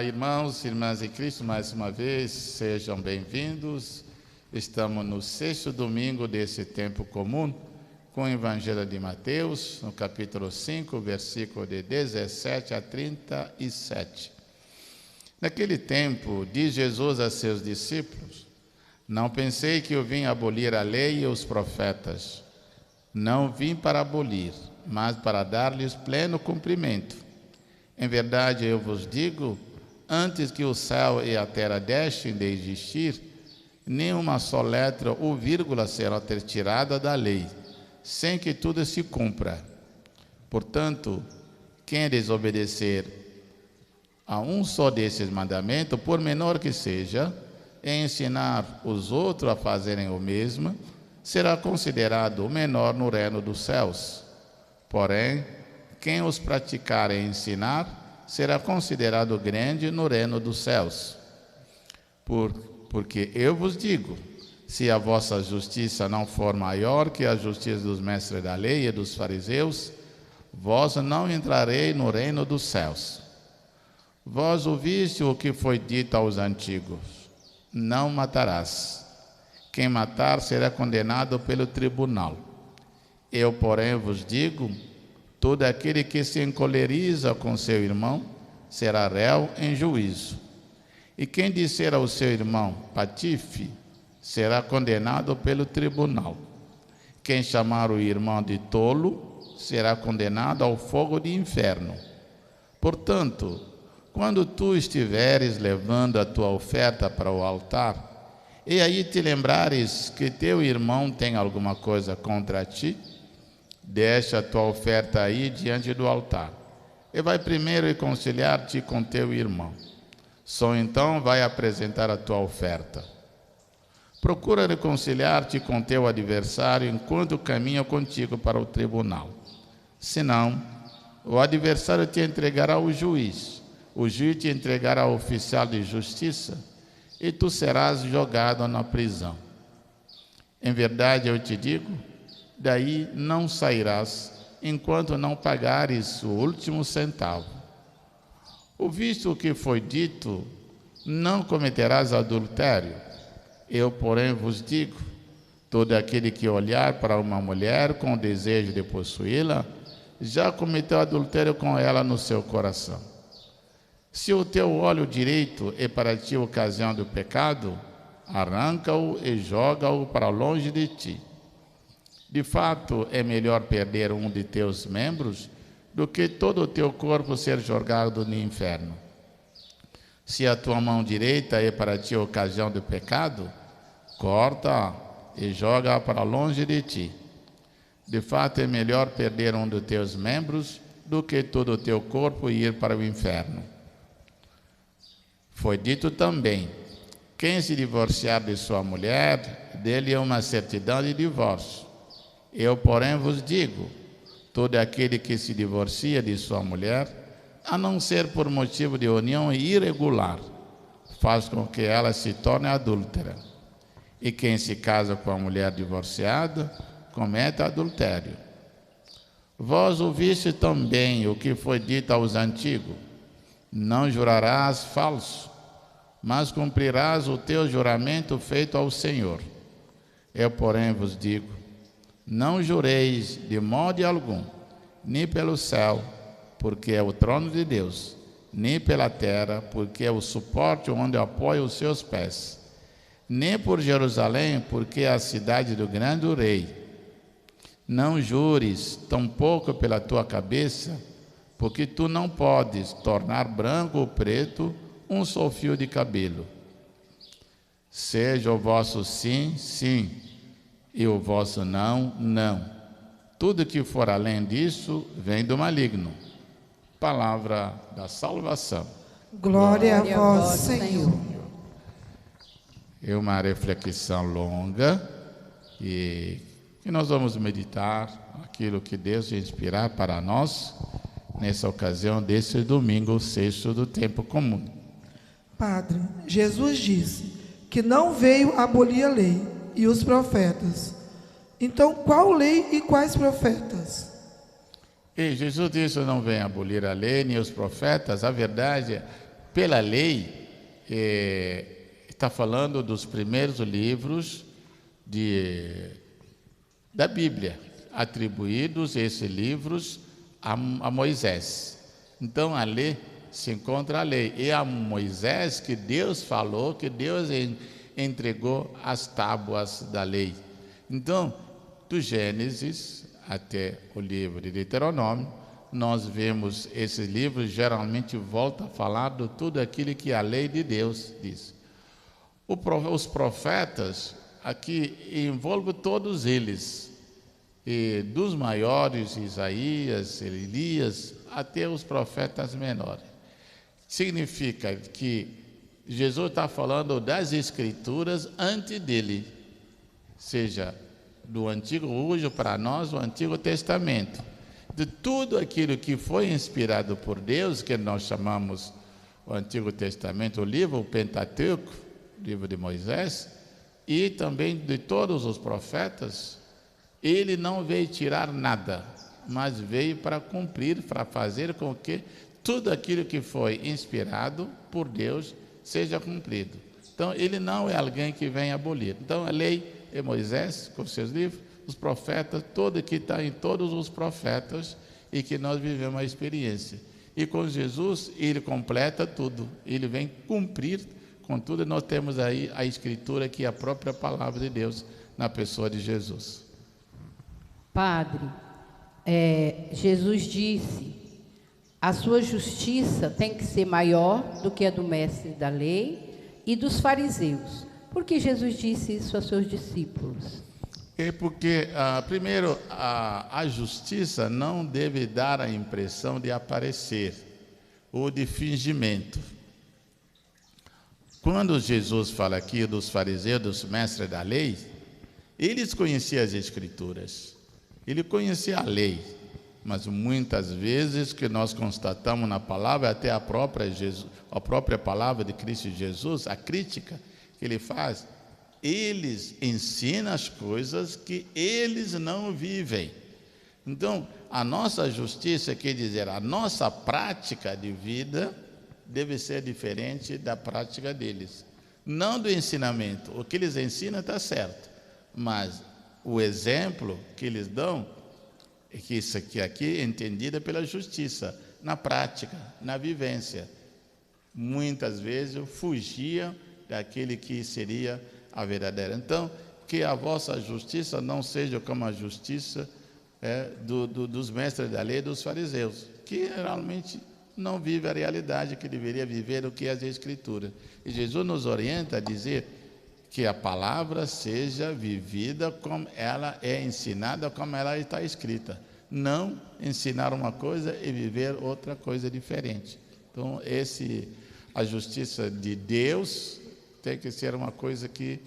Olá, irmãos e irmãs em Cristo, mais uma vez, sejam bem-vindos. Estamos no 6º domingo desse tempo comum, com o Evangelho de Mateus, no capítulo 5, versículo de 17 a 37. Naquele tempo, diz Jesus a seus discípulos: não pensei que eu vim abolir a lei e os profetas. Não vim para abolir, mas para dar-lhes pleno cumprimento. Em verdade, eu vos digo, antes que o céu e a terra deixem de existir, nenhuma só letra ou vírgula será retirada da lei, sem que tudo se cumpra. Portanto, quem desobedecer a um só desses mandamentos, por menor que seja, e ensinar os outros a fazerem o mesmo, será considerado o menor no reino dos céus. Porém, quem os praticar e ensinar, será considerado grande no reino dos céus. Porque eu vos digo, se a vossa justiça não for maior que a justiça dos mestres da lei e dos fariseus, vós não entrareis no reino dos céus. Vós ouviste o que foi dito aos antigos: não matarás. Quem matar será condenado pelo tribunal. Eu, porém, vos digo, todo aquele que se encoleriza com seu irmão será réu em juízo. E quem disser ao seu irmão patife será condenado pelo tribunal. Quem chamar o irmão de tolo será condenado ao fogo de inferno. Portanto, quando tu estiveres levando a tua oferta para o altar, e aí te lembrares que teu irmão tem alguma coisa contra ti, deixa a tua oferta aí diante do altar, e vai primeiro reconciliar-te com teu irmão. Só então vai apresentar a tua oferta. Procura reconciliar-te com teu adversário enquanto caminha contigo para o tribunal. Senão, o adversário te entregará ao juiz, o juiz te entregará ao oficial de justiça, e tu serás jogado na prisão. Em verdade, eu te digo, daí não sairás, enquanto não pagares o último centavo. Ouviste o que foi dito: não cometerás adultério. Eu, porém, vos digo, todo aquele que olhar para uma mulher com o desejo de possuí-la, já cometeu adultério com ela no seu coração. Se o teu olho direito é para ti ocasião do pecado, arranca-o e joga-o para longe de ti. De fato, é melhor perder um de teus membros do que todo o teu corpo ser jogado no inferno. Se a tua mão direita é para ti ocasião do pecado, corta-a e joga-a para longe de ti. De fato, é melhor perder um dos teus membros do que todo o teu corpo ir para o inferno. Foi dito também: quem se divorciar de sua mulher, dele é uma certidão de divórcio. Eu, porém, vos digo, todo aquele que se divorcia de sua mulher, a não ser por motivo de união irregular, faz com que ela se torne adúltera. E quem se casa com a mulher divorciada, comete adultério. Vós ouviste também o que foi dito aos antigos: não jurarás falso, mas cumprirás o teu juramento feito ao Senhor. Eu, porém, vos digo, não jureis de modo algum, nem pelo céu, porque é o trono de Deus, nem pela terra, porque é o suporte onde apoia os seus pés, nem por Jerusalém, porque é a cidade do grande rei. Não jures, tampouco pela tua cabeça, porque tu não podes tornar branco ou preto um só fio de cabelo. Seja o vosso sim, sim, e o vosso não, não. Tudo que for além disso vem do maligno. Palavra da salvação. Glória a vós, Senhor. É uma reflexão longa e nós vamos meditar aquilo que Deus inspirar para nós nessa ocasião desse domingo, 6º do tempo comum. Padre, Jesus disse que não veio abolir a lei e os profetas. Então, qual lei e quais profetas? E Jesus disse: não vem abolir a lei nem os profetas. A verdade pela lei, está falando dos primeiros livros da Bíblia, atribuídos esses livros a Moisés. Então, a lei se encontra a lei. E a Moisés que Deus falou, que Deus entregou as tábuas da lei. Então, do Gênesis até o livro de Deuteronômio, nós vemos esses livros geralmente voltam a falar de tudo aquilo que a lei de Deus diz. Os profetas aqui envolvem todos eles, e dos maiores, Isaías, Elias, até os profetas menores. Significa que Jesus está falando das Escrituras antes dele, seja do Antigo, hoje para nós o Antigo Testamento, de tudo aquilo que foi inspirado por Deus, que nós chamamos o Antigo Testamento, o livro, o Pentateuco, o livro de Moisés, e também de todos os profetas. Ele não veio tirar nada, mas veio para cumprir, para fazer com que tudo aquilo que foi inspirado por Deus seja cumprido. Então, ele não é alguém que vem abolir. Então, a lei é Moisés, com seus livros, os profetas, todo que está em todos os profetas, e que nós vivemos a experiência. E com Jesus, ele completa tudo, ele vem cumprir com tudo, e nós temos aí a Escritura, que é a própria palavra de Deus, na pessoa de Jesus. Padre, Jesus disse, a sua justiça tem que ser maior do que a do mestre da lei e dos fariseus. Por que Jesus disse isso aos seus discípulos? É porque, primeiro, a justiça não deve dar a impressão de aparecer ou de fingimento. Quando Jesus fala aqui dos fariseus, dos mestres da lei, eles conheciam as Escrituras, ele conhecia a lei, mas muitas vezes que nós constatamos na palavra, até a própria palavra de Cristo Jesus, a crítica que ele faz, eles ensinam as coisas que eles não vivem. Então, a nossa justiça, quer dizer, a nossa prática de vida deve ser diferente da prática deles. Não do ensinamento, o que eles ensinam está certo, mas o exemplo que eles dão, é que isso aqui é entendida pela justiça, na prática, na vivência. Muitas vezes fugiam daquele que seria a verdadeira. Então, que a vossa justiça não seja como a justiça dos mestres da lei e dos fariseus, que realmente não vive a realidade que deveria viver, o que é as Escrituras. E Jesus nos orienta a dizer que a palavra seja vivida como ela é ensinada, como ela está escrita. Não ensinar uma coisa e viver outra coisa diferente. Então, a justiça de Deus tem que ser uma coisa que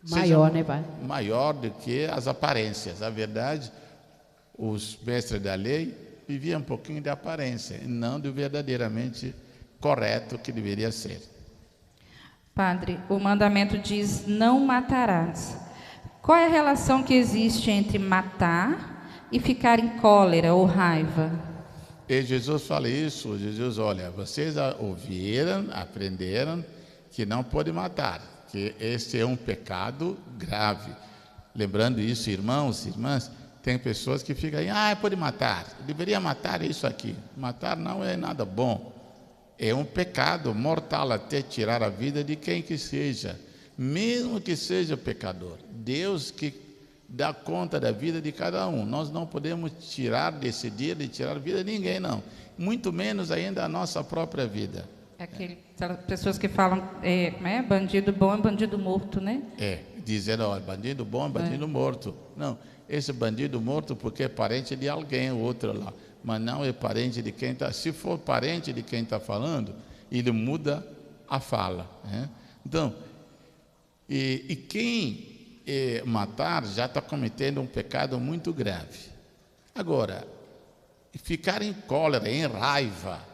maior, né, pai? Maior do que as aparências. A verdade, os mestres da lei viviam um pouquinho de aparência, e não do verdadeiramente correto que deveria ser. Padre, o mandamento diz, não matarás. Qual é a relação que existe entre matar e ficar em cólera ou raiva? E Jesus fala isso, Jesus, olha, vocês ouviram, aprenderam que não pode matar, que esse é um pecado grave. Lembrando isso, irmãos, irmãs, tem pessoas que ficam aí, pode matar, deveria matar isso aqui. Matar não é nada bom, é um pecado mortal, até tirar a vida de quem que seja, mesmo que seja pecador. Deus que dá conta da vida de cada um, nós não podemos decidir de tirar a vida de ninguém, não, muito menos ainda a nossa própria vida. Aquelas pessoas que falam, bandido bom é bandido morto, né? Dizendo, olha, bandido bom é bandido morto. Não, esse bandido morto porque é parente de alguém, o outro lá, mas não é parente de quem está. Se for parente de quem está falando, ele muda a fala, né? Então, e quem matar já está cometendo um pecado muito grave. Agora, ficar em cólera, em raiva,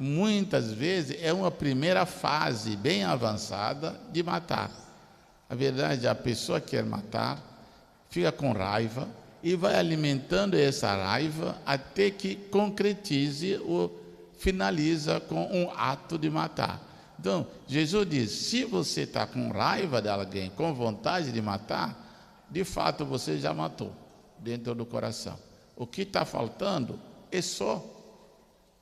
muitas vezes é uma primeira fase bem avançada de matar. A verdade, a pessoa quer matar, fica com raiva e vai alimentando essa raiva até que concretize finaliza com um ato de matar. Então, Jesus diz, se você está com raiva de alguém, com vontade de matar, de fato você já matou dentro do coração. O que está faltando é só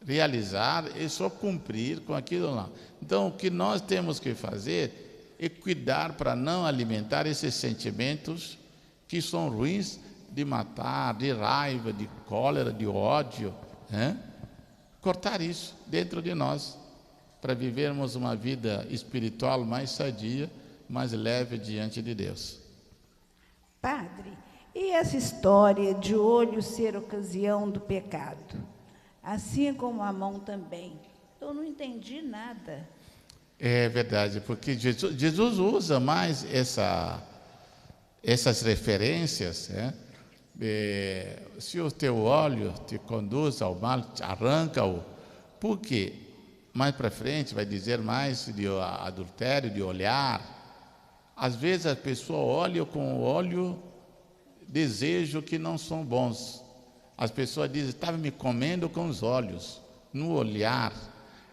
realizar, é só cumprir com aquilo lá. Então, o que nós temos que fazer é cuidar para não alimentar esses sentimentos que são ruins, de matar, de raiva, de cólera, de ódio, né? Cortar isso dentro de nós, para vivermos uma vida espiritual mais sadia, mais leve diante de Deus. Padre, e essa história de olho ser ocasião do pecado? Assim como a mão também. Eu não entendi nada. É verdade, porque Jesus usa mais essas referências, né? Se o teu olho te conduz ao mal, arranca-o. Por quê? Mais para frente vai dizer mais de adultério, de olhar. Às vezes a pessoa olha com o olho desejo que não são bons. As pessoas dizem, estava me comendo com os olhos, no olhar.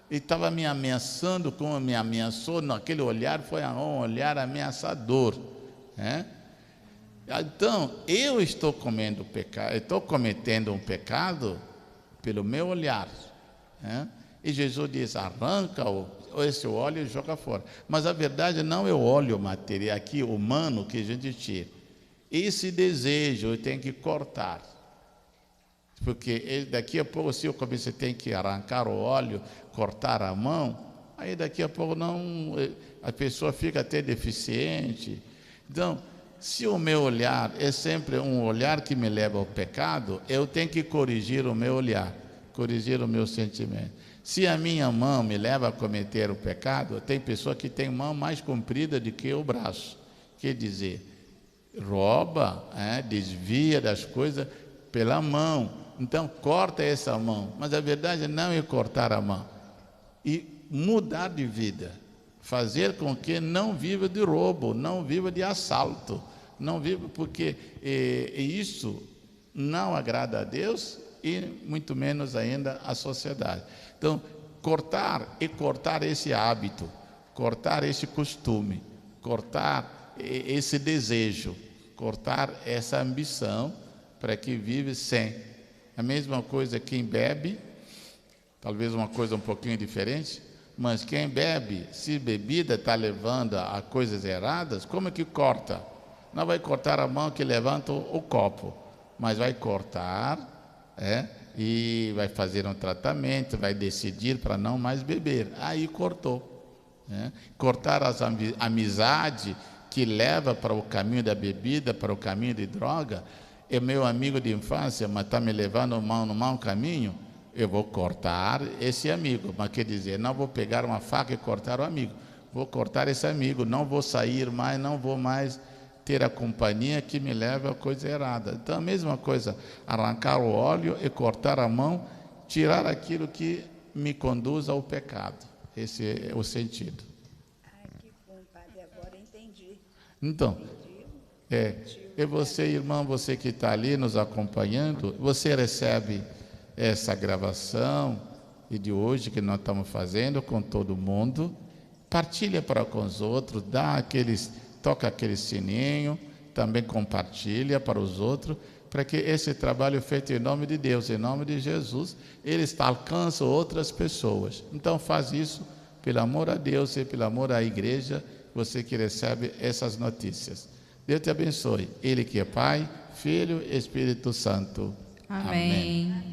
Ele estava me ameaçando como me ameaçou, naquele olhar foi um olhar ameaçador, né? Então, eu estou cometendo um pecado pelo meu olhar, né? E Jesus diz, arranca esse óleo e joga fora. Mas a verdade não é o óleo material, aqui humano, que a gente tira. Esse desejo eu tenho que cortar. Porque daqui a pouco, se eu comecei, tem que arrancar o óleo, cortar a mão, aí daqui a pouco a pessoa fica até deficiente. Então, se o meu olhar é sempre um olhar que me leva ao pecado, eu tenho que corrigir o meu olhar, corrigir o meu sentimento. Se a minha mão me leva a cometer o pecado, tem pessoa que tem mão mais comprida do que o braço. Quer dizer, rouba, desvia das coisas pela mão. Então, corta essa mão. Mas a verdade não é cortar a mão. E mudar de vida. Fazer com que não viva de roubo, não viva de assalto. Não viva porque isso não agrada a Deus e muito menos ainda à sociedade. Então, cortar esse hábito, cortar esse costume, cortar esse desejo, cortar essa ambição para que vive sem. A mesma coisa quem bebe, talvez uma coisa um pouquinho diferente, mas quem bebe, se bebida está levando a coisas erradas, como é que corta? Não vai cortar a mão que levanta o copo, mas vai cortar, e vai fazer um tratamento, vai decidir para não mais beber. Aí cortou. Cortar as amizades que leva para o caminho da bebida, para o caminho de droga. É meu amigo de infância, mas está me levando no mau caminho, eu vou cortar esse amigo. Mas quer dizer, não vou pegar uma faca e cortar o amigo. Vou cortar esse amigo, não vou sair mais, não vou mais ter a companhia que me leva a coisa errada. Então, a mesma coisa, arrancar o óleo e cortar a mão, tirar aquilo que me conduz ao pecado. Esse é o sentido. Ai, que bom, padre, agora entendi. Então, e você, irmão, você que está ali nos acompanhando, você recebe essa gravação e de hoje que nós estamos fazendo com todo mundo, partilha para com os outros, toca aquele sininho, também compartilha para os outros, para que esse trabalho feito em nome de Deus, em nome de Jesus, ele alcança outras pessoas. Então faz isso pelo amor a Deus e pelo amor à igreja, você que recebe essas notícias. Deus te abençoe. Ele que é Pai, Filho e Espírito Santo. Amém.